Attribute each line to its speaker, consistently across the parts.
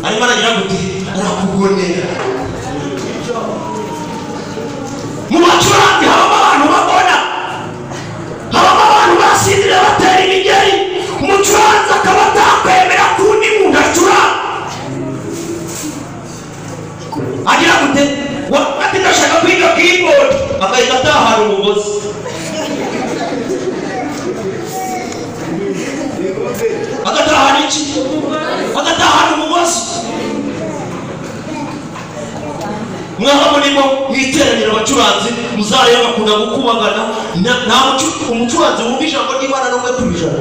Speaker 1: arimo aragira gute arakugonera mu bacuranzi habamo abantu babona habamo abantu basinzira batera imigeri umucuranzi akaba atakwemera kundi muntu acuranga agira gute ati ndashaka kwiga keyboard agahita atahana umugozi agatahana iki agatahana umugozi mwaha murimo mwiteranira abacuranzi muzareba bakunda gukubagana nta umucuranzi wumva ijambo ry'Imana n'umwe ku ijana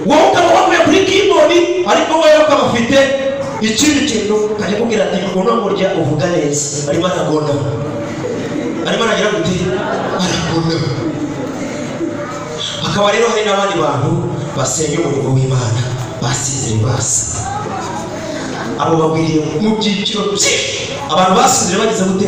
Speaker 1: wowe ukaba wavuye kuri keyboard ariko wowe ukaba ufite ikindi kintu kajya kubwira ati uno murya uvuga neza arimo aragona arimo aragira gute aragona akaba rero hari n'abandi bantu basenga umurimo w'Imana basinzira basa abo bagwiriye mu byiciro byinshi abantu basinzira bageze gute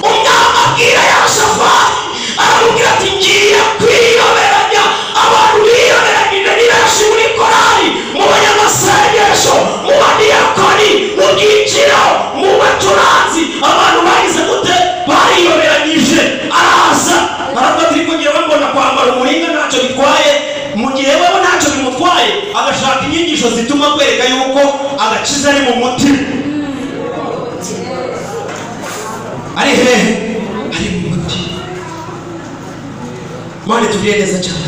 Speaker 1: umwami abwira Yehoshafati aramubwira ati ngiye kwiyoberanya abantu biyoberanyije ni benshi muri korali mu banyamasengesho mu badiyakoni mu byiciro mu bacuranzi abantu bagize gute bariyoberanyije araza aravuga ati kugira babona kwambara umuringa ntacyo bitwaye mu gihe wewe ntacyo bimutwaye agashaka inyigisho zituma kwereka yuko agakiza ari mu mutima ari hehe ari mu mutima Mane turiye neza cyane